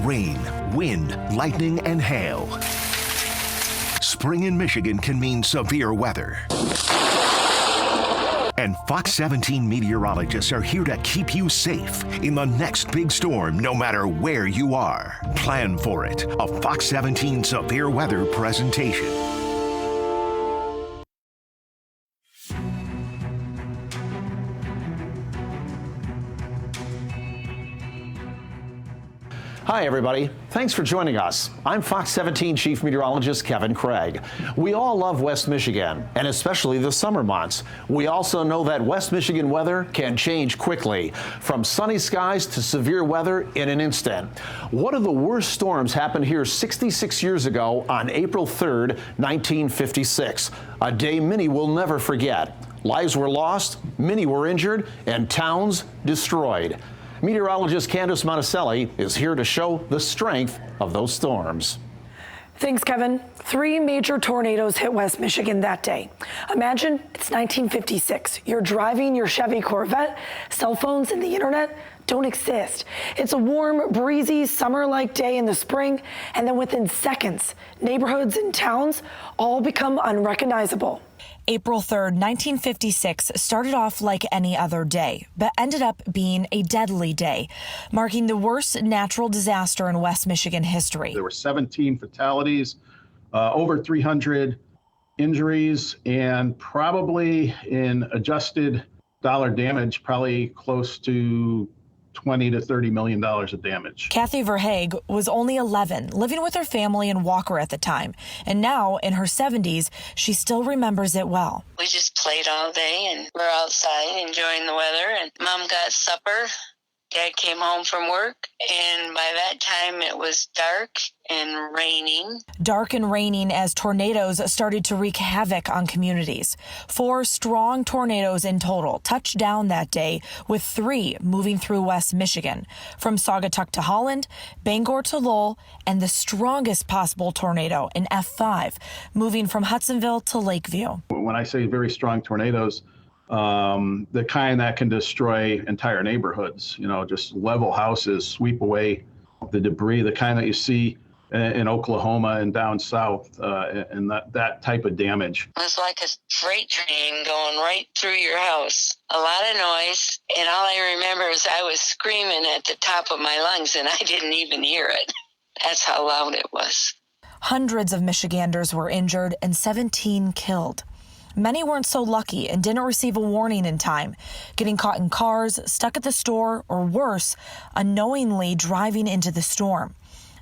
rain, wind, lightning, and hail. Spring in Michigan can mean severe weather. And Fox 17 meteorologists are here to keep you safe in the next big storm, no matter where you are. Plan for it. A Fox 17 severe weather presentation. Hi, everybody. Thanks for joining us. I'm Fox 17 Chief Meteorologist Kevin Craig. We all love West Michigan, and especially the summer months. We also know that West Michigan weather can change quickly, from sunny skies to severe weather in an instant. One of the worst storms happened here 66 years ago on April 3rd, 1956, a day many will never forget. Lives were lost, many were injured, and towns destroyed. Meteorologist Candace Monticelli is here to show the strength of those storms. Thanks, Kevin. 3 major tornadoes hit West Michigan that day. Imagine it's 1956. You're driving your Chevy Corvette, cell phones and the internet don't exist. It's a warm, breezy, summer-like day in the spring, and then within seconds, neighborhoods and towns all become unrecognizable. April 3rd, 1956 started off like any other day, but ended up being a deadly day, marking the worst natural disaster in West Michigan history. There were 17 fatalities, over 300 injuries, and probably in adjusted dollar damage, probably close to $20 to $30 million of damage. Kathy Verhaeg was only 11, living with her family in Walker at the time. And now, in her 70s, she still remembers it well. We just played all day and we're outside enjoying the weather. And Mom got supper. Dad came home from work. And by that time, it was dark and raining. Dark and raining as tornadoes started to wreak havoc on communities. 4 strong tornadoes in total touched down that day, with 3 moving through West Michigan, from Saugatuck to Holland, Bangor to Lowell, and the strongest possible tornado, an F5, moving from Hudsonville to Lakeview. When I say very strong tornadoes, the kind that can destroy entire neighborhoods, just level houses, sweep away the debris, the kind that you see in Oklahoma and down south, and that type of damage. It was like a freight train going right through your house. A lot of noise, and all I remember is I was screaming at the top of my lungs, and I didn't even hear it. That's how loud it was. Hundreds of Michiganders were injured and 17 killed. Many weren't so lucky and didn't receive a warning in time, getting caught in cars, stuck at the store, or worse, unknowingly driving into the storm.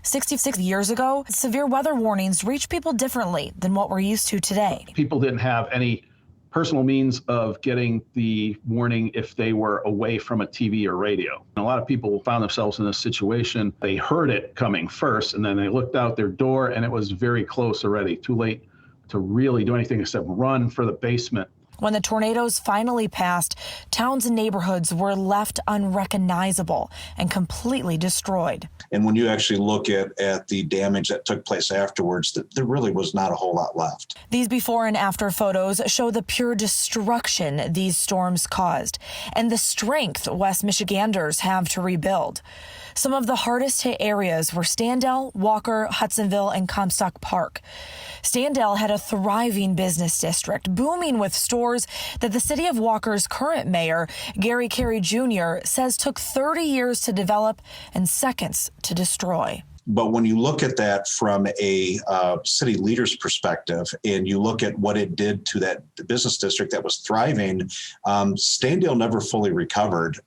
66 years ago, severe weather warnings reached people differently than what we're used to today. People didn't have any personal means of getting the warning if they were away from a TV or radio. And a lot of people found themselves in this situation. They heard it coming first, and then they looked out their door, and it was very close already, too late to really do anything except run for the basement. When the tornadoes finally passed, towns and neighborhoods were left unrecognizable and completely destroyed. And when you actually look at the damage that took place afterwards, there really was not a whole lot left. These before and after photos show the pure destruction these storms caused and the strength West Michiganders have to rebuild. Some of the hardest hit areas were Standell, Walker, Hudsonville, and Comstock Park. Standell had a thriving business district, booming with stores that the city of Walker's current mayor, Gary Carey Jr., says took 30 years to develop and seconds to destroy. But when you look at that from a city leader's perspective, and you look at what it did to that business district that was thriving, Standale never fully recovered.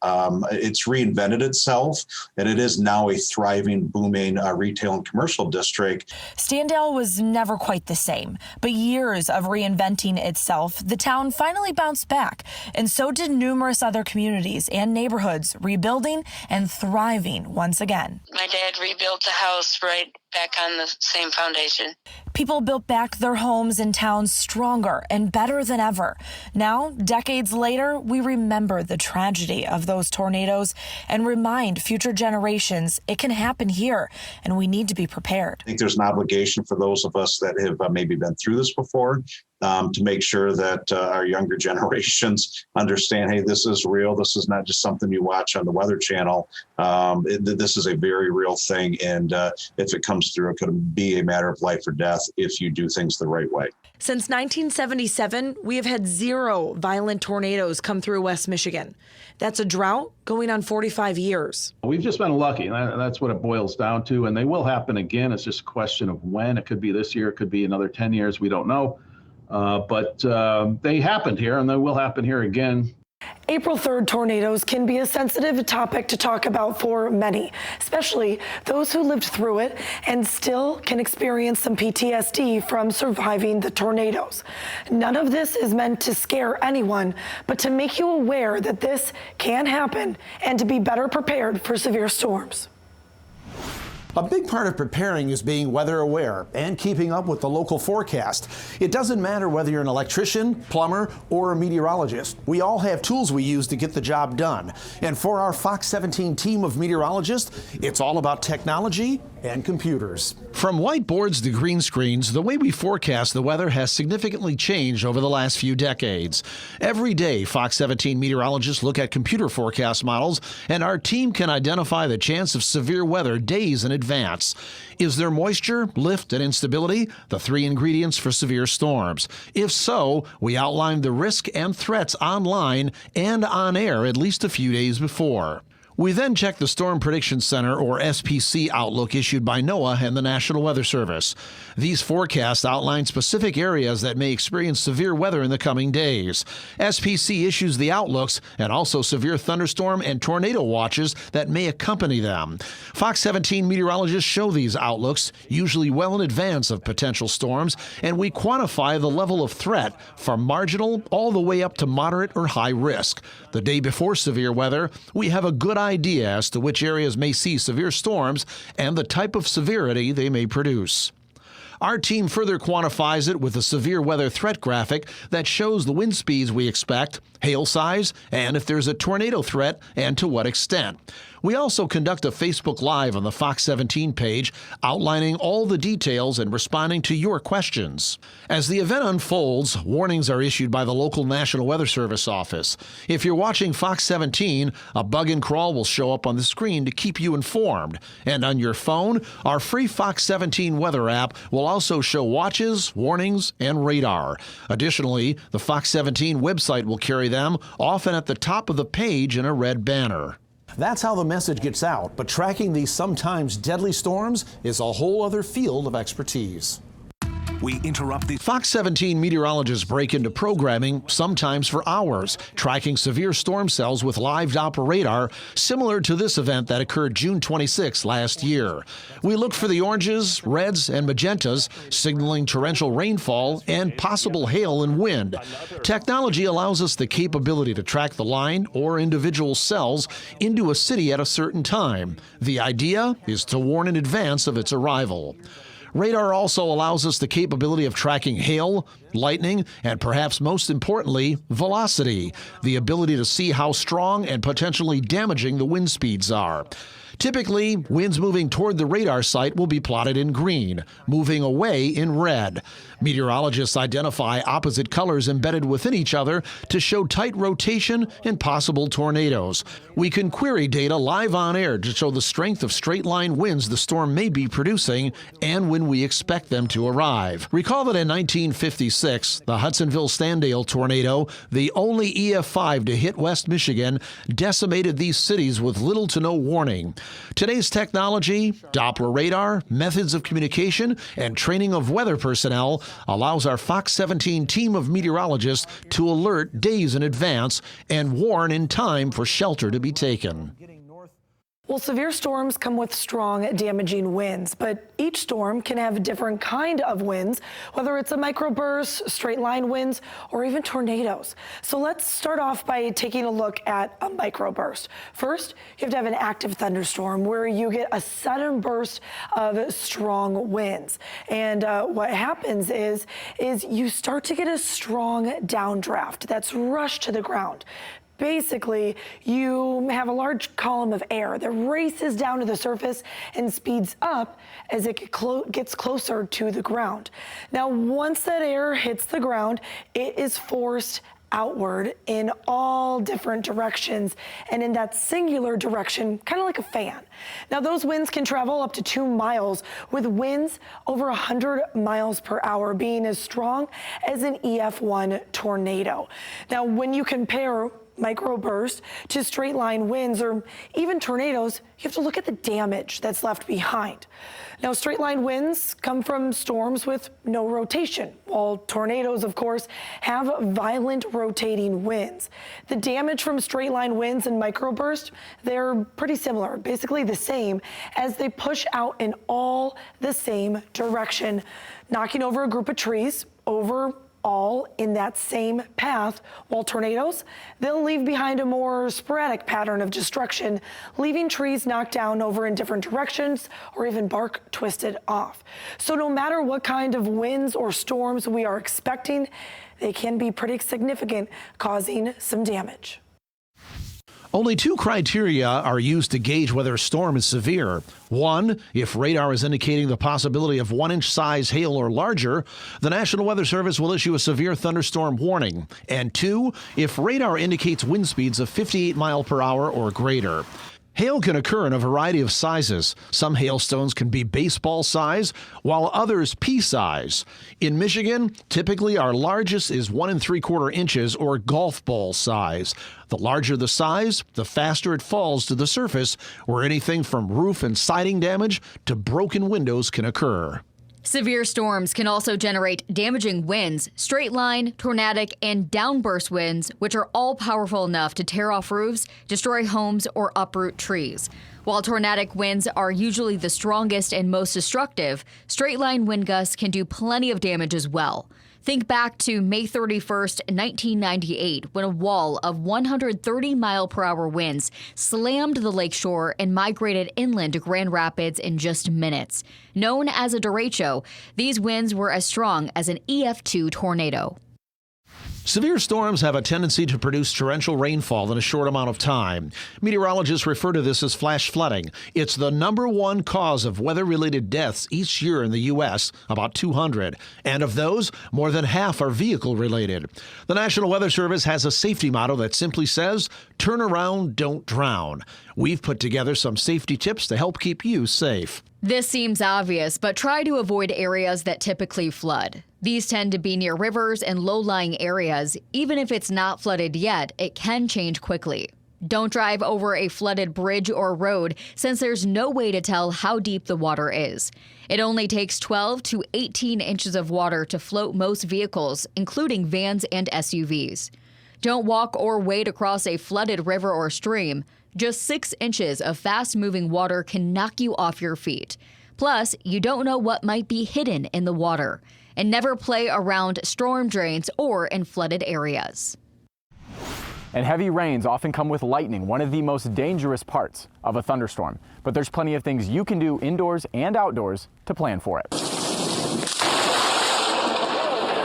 It's reinvented itself, and it is now a thriving, booming retail and commercial district. Standale was never quite the same, but years of reinventing itself, the town finally bounced back, and so did numerous other communities and neighborhoods, rebuilding and thriving once again. My dad rebuilt the house right back on the same foundation. People built back their homes and towns stronger and better than ever. Now, decades later, we remember the tragedy of those tornadoes and remind future generations it can happen here, and we need to be prepared. I think there's an obligation for those of us that have maybe been through this before to make sure that our younger generations understand, hey, this is real. This is not just something you watch on the Weather Channel. This is a very real thing. And if it comes through, it could be a matter of life or death if you do things the right way. Since 1977, we have had 0 violent tornadoes come through West Michigan. That's a drought going on 45 years. We've just been lucky, and that's what it boils down to. And they will happen again. It's just a question of when. It could be this year. It could be another 10 years. We don't know. But they happened here, and they will happen here again. April 3rd tornadoes can be a sensitive topic to talk about for many, especially those who lived through it and still can experience some PTSD from surviving the tornadoes. None of this is meant to scare anyone, but to make you aware that this can happen and to be better prepared for severe storms. A big part of preparing is being weather aware and keeping up with the local forecast. It doesn't matter whether you're an electrician, plumber, or a meteorologist. We all have tools we use to get the job done. And for our Fox 17 team of meteorologists, it's all about technology and computers. From whiteboards to green screens, the way we forecast the weather has significantly changed over the last few decades. Every day, Fox 17 meteorologists look at computer forecast models, and our team can identify the chance of severe weather days in advance. Is there moisture, lift, and instability? The 3 ingredients for severe storms. If so, we outline the risk and threats online and on air at least a few days before. We then check the Storm Prediction Center, or SPC Outlook, issued by NOAA and the National Weather Service. These forecasts outline specific areas that may experience severe weather in the coming days. SPC issues the outlooks and also severe thunderstorm and tornado watches that may accompany them. Fox 17 meteorologists show these outlooks, usually well in advance of potential storms, and we quantify the level of threat from marginal all the way up to moderate or high risk. The day before severe weather, we have a good idea as to which areas may see severe storms and the type of severity they may produce. Our team further quantifies it with a severe weather threat graphic that shows the wind speeds we expect, hail size, and if there's a tornado threat and to what extent. We also conduct a Facebook Live on the Fox 17 page, outlining all the details and responding to your questions. As the event unfolds, warnings are issued by the local National Weather Service office. If you're watching Fox 17, a bug and crawl will show up on the screen to keep you informed. And on your phone, our free Fox 17 weather app will also show watches, warnings, and radar. Additionally, the Fox 17 website will carry them, often at the top of the page in a red banner. That's how the message gets out, but tracking these sometimes deadly storms is a whole other field of expertise. We interrupt the Fox 17 meteorologists break into programming, sometimes for hours, tracking severe storm cells with live Doppler radar, similar to this event that occurred June 26 last year. We look for the oranges, reds, and magentas, signaling torrential rainfall and possible hail and wind. Technology allows us the capability to track the line or individual cells into a city at a certain time. The idea is to warn in advance of its arrival. Radar also allows us the capability of tracking hail, lightning, and perhaps most importantly, velocity, the ability to see how strong and potentially damaging the wind speeds are. Typically, winds moving toward the radar site will be plotted in green, moving away in red. Meteorologists identify opposite colors embedded within each other to show tight rotation and possible tornadoes. We can query data live on air to show the strength of straight-line winds the storm may be producing and when we expect them to arrive. Recall that in 1956, the Hudsonville-Standale tornado, the only EF5 to hit West Michigan, decimated these cities with little to no warning. Today's technology, Doppler radar, methods of communication, and training of weather personnel allows our Fox 17 team of meteorologists to alert days in advance and warn in time for shelter to be taken. Well, severe storms come with strong, damaging winds, but each storm can have a different kind of winds, whether it's a microburst, straight line winds, or even tornadoes. So let's start off by taking a look at a microburst. First, you have to have an active thunderstorm where you get a sudden burst of strong winds. And what happens is you start to get a strong downdraft that's rushed to the ground. Basically, you have a large column of air that races down to the surface and speeds up as it gets closer to the ground. Now, once that air hits the ground, it is forced outward in all different directions and in that singular direction, kind of like a fan. Now, those winds can travel up to 2 miles, with winds over 100 miles per hour being as strong as an EF1 tornado. Now, when you compare microburst to straight line winds or even tornadoes, you have to look at the damage that's left behind. Now, straight line winds come from storms with no rotation, while tornadoes, of course, have violent rotating winds. The damage from straight line winds and microburst, they're pretty similar, basically the same, as they push out in all the same direction, knocking over a group of trees, all in that same path, while tornadoes, they'll leave behind a more sporadic pattern of destruction, leaving trees knocked down over in different directions or even bark twisted off. So no matter what kind of winds or storms we are expecting, they can be pretty significant, causing some damage. Only 2 criteria are used to gauge whether a storm is severe. 1, if radar is indicating the possibility of 1-inch size hail or larger, the National Weather Service will issue a severe thunderstorm warning. And 2, if radar indicates wind speeds of 58 miles per hour or greater. Hail can occur in a variety of sizes. Some hailstones can be baseball size, while others pea size. In Michigan, typically our largest is 1 3/4 inches or golf ball size. The larger the size, the faster it falls to the surface, where anything from roof and siding damage to broken windows can occur. Severe storms can also generate damaging winds, straight line, tornadic, and downburst winds, which are all powerful enough to tear off roofs, destroy homes, or uproot trees. While tornadic winds are usually the strongest and most destructive, straight line wind gusts can do plenty of damage as well. Think back to May 31st, 1998, when a wall of 130-mile-per-hour winds slammed the lakeshore and migrated inland to Grand Rapids in just minutes. Known as a derecho, these winds were as strong as an EF2 tornado. Severe storms have a tendency to produce torrential rainfall in a short amount of time. Meteorologists refer to this as flash flooding. It's the #1 cause of weather-related deaths each year in the U.S., about 200. And of those, more than half are vehicle-related. The National Weather Service has a safety motto that simply says, "Turn around, don't drown." We've put together some safety tips to help keep you safe. This seems obvious, but try to avoid areas that typically flood. These tend to be near rivers and low-lying areas. Even if it's not flooded yet, it can change quickly. Don't drive over a flooded bridge or road, since there's no way to tell how deep the water is. It only takes 12 to 18 inches of water to float most vehicles, including vans and SUVs. Don't walk or wade across a flooded river or stream. Just 6 inches of fast-moving water can knock you off your feet. Plus, you don't know what might be hidden in the water. And never play around storm drains or in flooded areas. And heavy rains often come with lightning, one of the most dangerous parts of a thunderstorm. But there's plenty of things you can do indoors and outdoors to plan for it.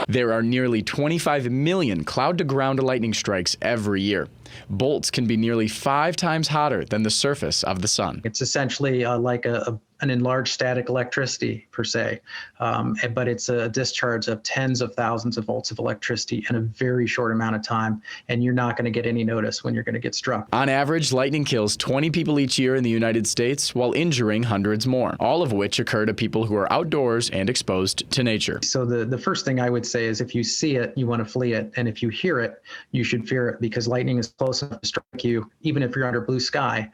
There are nearly 25 million cloud-to-ground lightning strikes every year. Bolts can be nearly 5 times hotter than the surface of the sun. It's essentially like an enlarged static electricity per se, but it's a discharge of tens of thousands of volts of electricity in a very short amount of time, and you're not going to get any notice when you're going to get struck. On average, lightning kills 20 people each year in the United States while injuring hundreds more, all of which occur to people who are outdoors and exposed to nature. So the first thing I would say is if you see it, you want to flee it, and if you hear it, you should fear it, because lightning is close enough to strike you, even if you're under blue sky,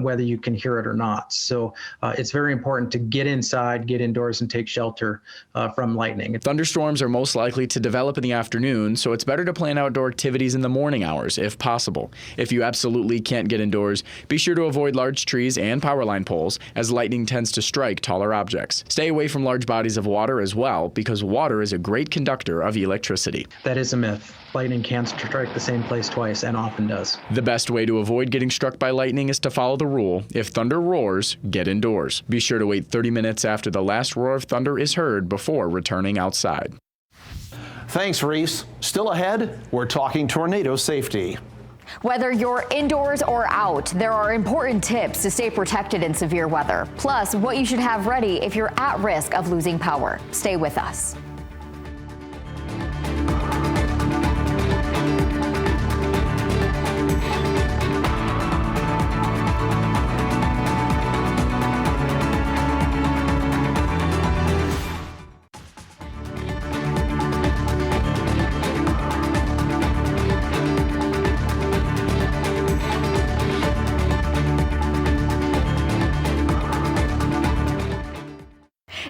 whether you can hear it or not. So it's very important to get inside, get indoors, and take shelter from lightning. Thunderstorms are most likely to develop in the afternoon, so it's better to plan outdoor activities in the morning hours if possible. If you absolutely can't get indoors, be sure to avoid large trees and power line poles, as lightning tends to strike taller objects. Stay away from large bodies of water as well, because water is a great conductor of electricity. That is a myth. Lightning can strike the same place twice, and often does. The best way to avoid getting struck by lightning is to follow the rule: if thunder roars, get indoors. Be sure to wait 30 minutes after the last roar of thunder is heard before returning outside. Thanks, Reese. Still ahead, we're talking tornado safety. Whether you're indoors or out, there are important tips to stay protected in severe weather. Plus, what you should have ready if you're at risk of losing power. Stay with us.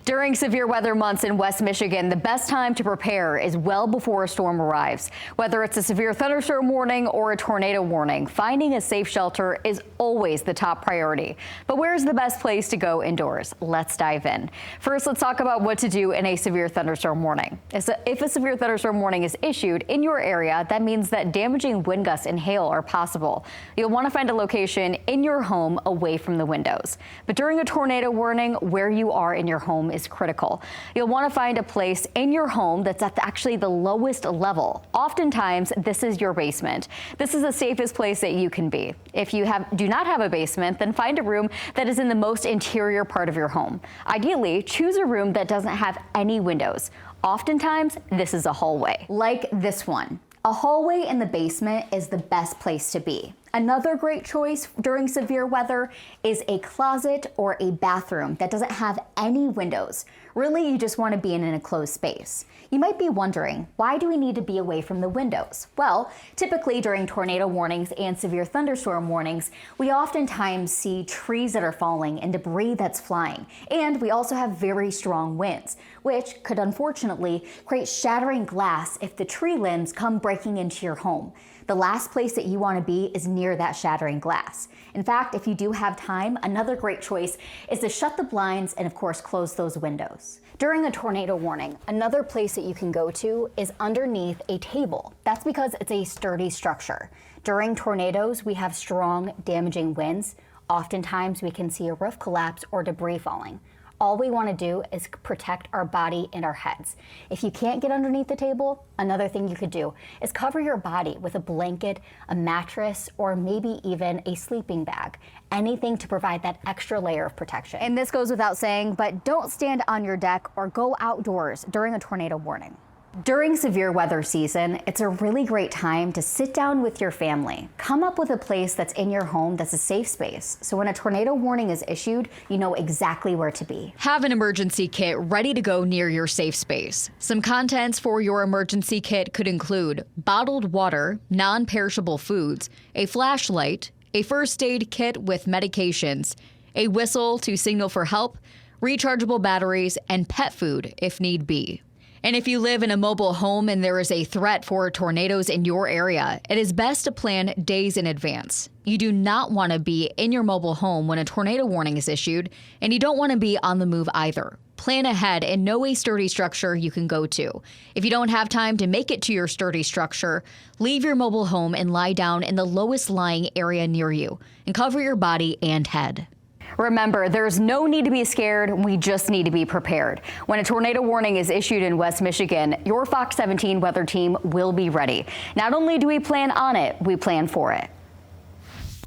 During severe weather months in West Michigan, the best time to prepare is well before a storm arrives. Whether it's a severe thunderstorm warning or a tornado warning, finding a safe shelter is always the top priority. But where's the best place to go indoors? Let's dive in. First, let's talk about what to do in a severe thunderstorm warning. If a severe thunderstorm warning is issued in your area, that means that damaging wind gusts and hail are possible. You'll want to find a location in your home away from the windows. But during a tornado warning, where you are in your home is critical. You'll want to find a place in your home that's at actually the lowest level. Oftentimes, this is your basement. This is the safest place that you can be. If you do not have a basement, then find a room that is in the most interior part of your home. Ideally, choose a room that doesn't have any windows. Oftentimes, this is a hallway, like this one. A hallway in the basement is the best place to be. Another great choice during severe weather is a closet or a bathroom that doesn't have any windows. Really, you just want to be in an enclosed space. You might be wondering, why do we need to be away from the windows? Well, typically during tornado warnings and severe thunderstorm warnings, we oftentimes see trees that are falling and debris that's flying. And we also have very strong winds, which could unfortunately create shattering glass if the tree limbs come breaking into your home. The last place that you want to be is near that shattering glass. In fact, if you do have time, another great choice is to shut the blinds and of course close those windows. During a tornado warning, another place that you can go to is underneath a table. That's because it's a sturdy structure. During tornadoes, we have strong, damaging winds. Oftentimes we can see a roof collapse or debris falling. All we want to do is protect our body and our heads. If you can't get underneath the table, another thing you could do is cover your body with a blanket, a mattress, or maybe even a sleeping bag. Anything to provide that extra layer of protection. And this goes without saying, but don't stand on your deck or go outdoors during a tornado warning. During severe weather season, it's a really great time to sit down with your family. Come up with a place that's in your home that's a safe space, so when a tornado warning is issued, you know exactly where to be. Have an emergency kit ready to go near your safe space. Some contents for your emergency kit could include bottled water, non-perishable foods, a flashlight, a first aid kit with medications, a whistle to signal for help, rechargeable batteries, and pet food if need be. And if you live in a mobile home and there is a threat for tornadoes in your area, it is best to plan days in advance. You do not want to be in your mobile home when a tornado warning is issued, and you don't want to be on the move either. Plan ahead and know a sturdy structure you can go to. If you don't have time to make it to your sturdy structure, leave your mobile home and lie down in the lowest lying area near you and cover your body and head. Remember, there's no need to be scared. We just need to be prepared. When a tornado warning is issued in West Michigan, your Fox 17 weather team will be ready. Not only do we plan on it, we plan for it.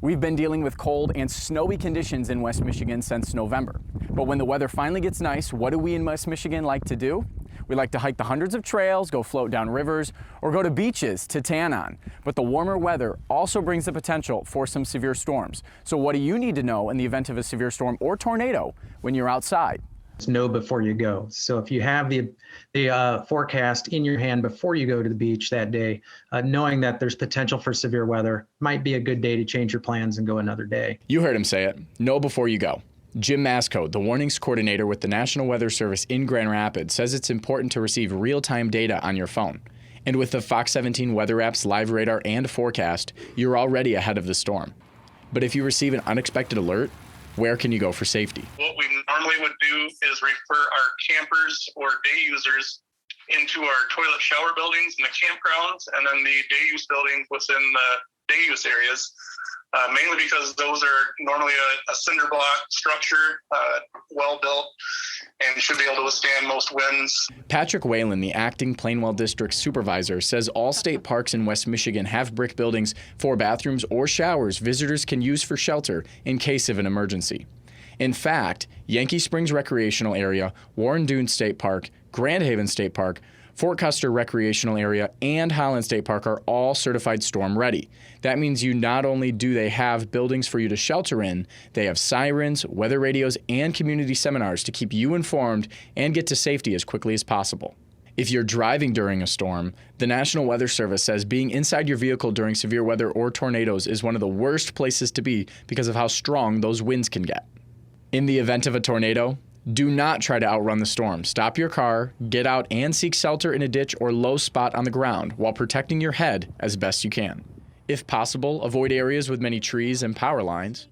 We've been dealing with cold and snowy conditions in West Michigan since November. But when the weather finally gets nice, what do we in West Michigan like to do? We like to hike the hundreds of trails, go float down rivers, or go to beaches to tan on. But the warmer weather also brings the potential for some severe storms. So what do you need to know in the event of a severe storm or tornado when you're outside? Know before you go. So if you have the forecast in your hand before you go to the beach that day, knowing that there's potential for severe weather might be a good day to change your plans and go another day. You heard him say it. Know before you go. Jim Masco, the warnings coordinator with the National Weather Service in Grand Rapids, says it's important to receive real-time data on your phone. And with the Fox 17 weather app's live radar and forecast, you're already ahead of the storm. But if you receive an unexpected alert, where can you go for safety? What we normally would do is refer our campers or day users into our toilet shower buildings in the campgrounds, and then the day use buildings within the day use areas, mainly because those are normally a cinder block structure, well built, and should be able to withstand most winds. Patrick Whalen, the acting Plainwell District Supervisor, says all state parks in West Michigan have brick buildings for bathrooms or showers visitors can use for shelter in case of an emergency. In fact, Yankee Springs Recreational Area, Warren Dunes State Park, Grand Haven State Park, Fort Custer Recreational Area, and Holland State Park are all certified storm ready. That means not only do they have buildings for you to shelter in, they have sirens, weather radios, and community seminars to keep you informed and get to safety as quickly as possible. If you're driving during a storm, the National Weather Service says being inside your vehicle during severe weather or tornadoes is one of the worst places to be because of how strong those winds can get. In the event of a tornado, do not try to outrun the storm. Stop your car, get out, and seek shelter in a ditch or low spot on the ground while protecting your head as best you can. If possible, avoid areas with many trees and power lines.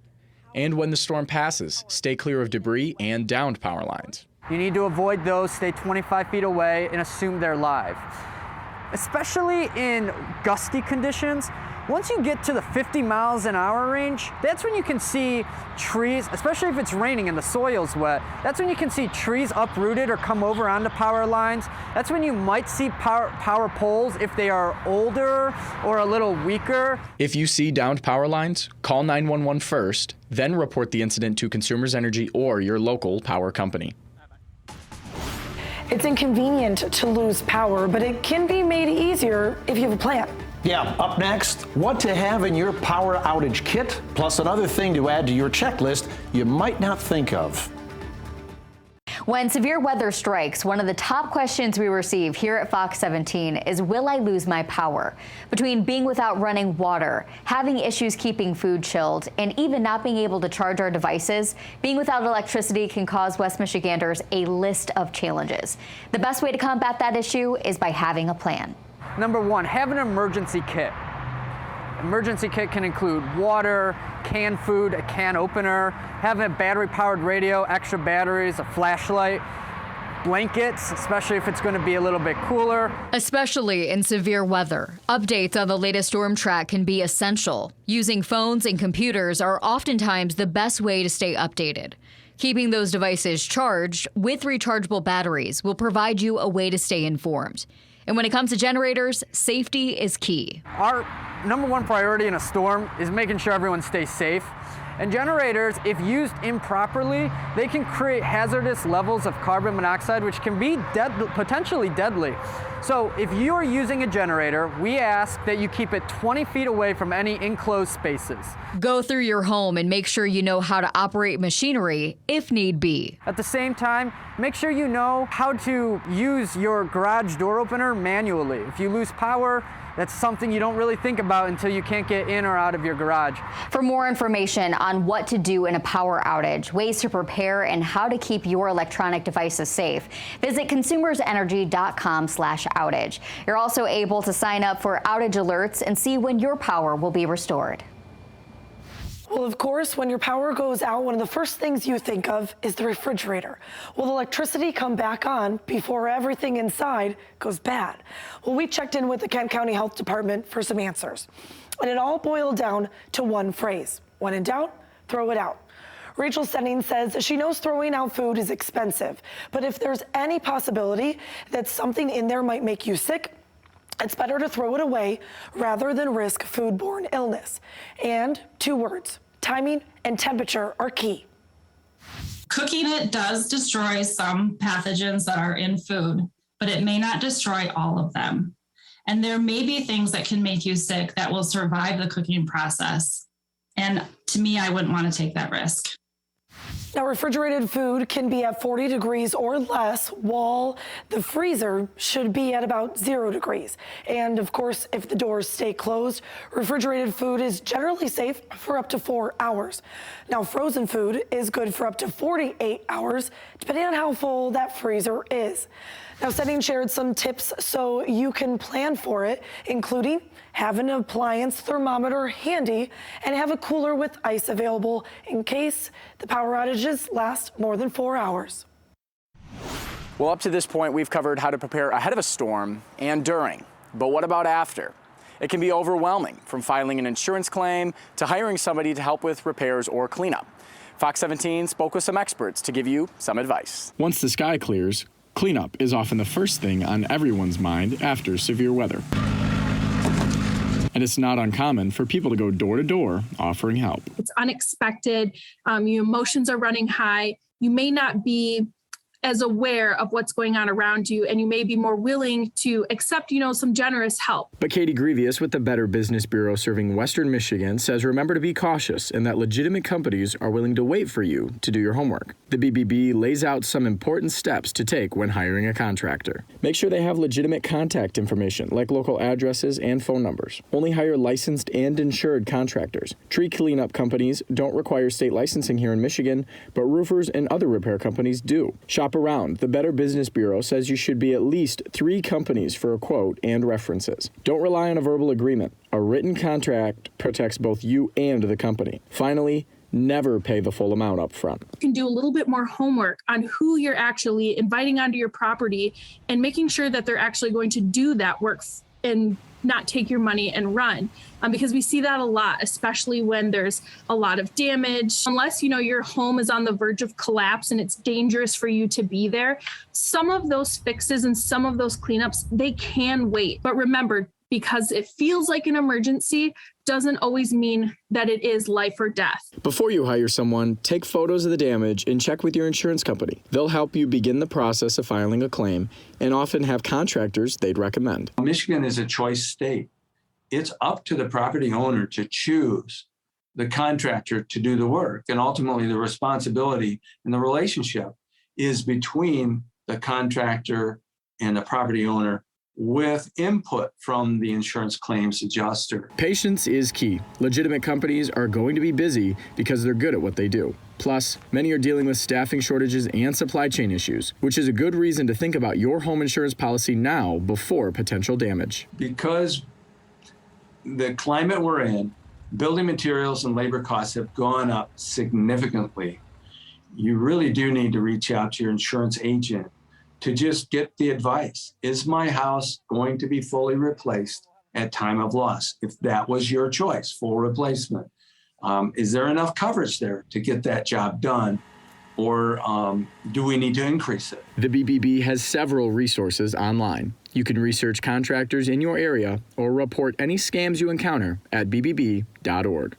And when the storm passes, stay clear of debris and downed power lines. You need to avoid those, stay 25 feet away, and assume they're live. Especially in gusty conditions, once you get to the 50 miles an hour range, that's when you can see trees, especially if it's raining and the soil's wet, that's when you can see trees uprooted or come over onto power lines. That's when you might see power poles if they are older or a little weaker. If you see downed power lines, call 911 first, then report the incident to Consumers Energy or your local power company. It's inconvenient to lose power, but it can be made easier if you have a plan. Yeah, up next, what to have in your power outage kit, plus another thing to add to your checklist you might not think of. When severe weather strikes, one of the top questions we receive here at Fox 17 is, will I lose my power? Between being without running water, having issues keeping food chilled, and even not being able to charge our devices, being without electricity can cause West Michiganders a list of challenges. The best way to combat that issue is by having a plan. Number one, have an emergency kit. Emergency kit can include water, canned food, a can opener, having a battery-powered radio, extra batteries, a flashlight, blankets, especially if it's going to be a little bit cooler. Especially in severe weather, updates on the latest storm track can be essential. Using phones and computers are oftentimes the best way to stay updated. Keeping those devices charged with rechargeable batteries will provide you a way to stay informed. And when it comes to generators, safety is key. Our number one priority in a storm is making sure everyone stays safe. And generators, if used improperly, they can create hazardous levels of carbon monoxide, which can be potentially deadly. So if you're using a generator, we ask that you keep it 20 feet away from any enclosed spaces. Go through your home and make sure you know how to operate machinery if need be. At the same time, make sure you know how to use your garage door opener manually. If you lose power, that's something you don't really think about until you can't get in or out of your garage. For more information on what to do in a power outage, ways to prepare, and how to keep your electronic devices safe, visit consumersenergy.com/outage. You're also able to sign up for outage alerts and see when your power will be restored. Well, of course, when your power goes out, one of the first things you think of is the refrigerator. Will the electricity come back on before everything inside goes bad? Well, we checked in with the Kent County Health Department for some answers. And it all boiled down to one phrase: when in doubt, throw it out. Rachel Senning says she knows throwing out food is expensive, but if there's any possibility that something in there might make you sick, it's better to throw it away rather than risk foodborne illness. And 2 words: timing and temperature are key. Cooking it does destroy some pathogens that are in food, but it may not destroy all of them. And there may be things that can make you sick that will survive the cooking process. And to me, I wouldn't want to take that risk. Now, refrigerated food can be at 40 degrees or less, while the freezer should be at about 0 degrees. And of course, if the doors stay closed, refrigerated food is generally safe for up to 4 hours. Now, frozen food is good for up to 48 hours, depending on how full that freezer is. Now, Setting shared some tips so you can plan for it, including have an appliance thermometer handy and have a cooler with ice available in case the power outages last more than 4 hours. Well, up to this point, we've covered how to prepare ahead of a storm and during. But what about after? It can be overwhelming, from filing an insurance claim to hiring somebody to help with repairs or cleanup. Fox 17 spoke with some experts to give you some advice. Once the sky clears, cleanup is often the first thing on everyone's mind after severe weather. And it's not uncommon for people to go door to door offering help. It's unexpected. Your emotions are running high. You may not be as aware of what's going on around you, and you may be more willing to accept, some generous help. But Katie Grevious with the Better Business Bureau serving Western Michigan says remember to be cautious and that legitimate companies are willing to wait for you to do your homework. The BBB lays out some important steps to take when hiring a contractor. Make sure they have legitimate contact information like local addresses and phone numbers. Only hire licensed and insured contractors. Tree cleanup companies don't require state licensing here in Michigan, but roofers and other repair companies do. Shop around. The Better Business Bureau says you should be at least 3 companies for a quote and references. Don't rely on a verbal agreement. A written contract protects both you and the company. Finally, never pay the full amount up front. You can do a little bit more homework on who you're actually inviting onto your property and making sure that they're actually going to do that work and not take your money and run. Because we see that a lot, especially when there's a lot of damage. Unless, your home is on the verge of collapse and it's dangerous for you to be there, some of those fixes and some of those cleanups, they can wait. But remember, because it feels like an emergency doesn't always mean that it is life or death. Before you hire someone, take photos of the damage and check with your insurance company. They'll help you begin the process of filing a claim and often have contractors they'd recommend. Michigan is a choice state. It's up to the property owner to choose the contractor to do the work. And ultimately the responsibility and the relationship is between the contractor and the property owner, with input from the insurance claims adjuster. Patience is key. Legitimate companies are going to be busy because they're good at what they do. Plus, many are dealing with staffing shortages and supply chain issues, which is a good reason to think about your home insurance policy now before potential damage. Because the climate we're in, building materials and labor costs have gone up significantly. You really do need to reach out to your insurance agent to just get the advice. Is my house going to be fully replaced at time of loss? If that was your choice, full replacement. Is there enough coverage there to get that job done? Or do we need to increase it? The BBB has several resources online. You can research contractors in your area or report any scams you encounter at bbb.org.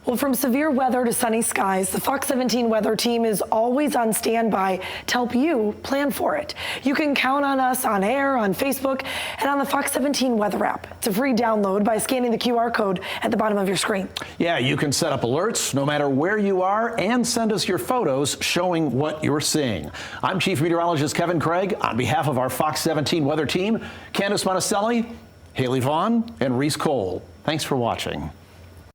Well, from severe weather to sunny skies, the Fox 17 weather team is always on standby to help you plan for it. You can count on us on air, on Facebook, and on the Fox 17 weather app. It's a free download by scanning the QR code at the bottom of your screen. Yeah, you can set up alerts no matter where you are and send us your photos showing what you're seeing. I'm Chief Meteorologist Kevin Craig. On behalf of our Fox 17 weather team, Candace Monticelli, Haley Vaughn, and Reese Cole. Thanks for watching.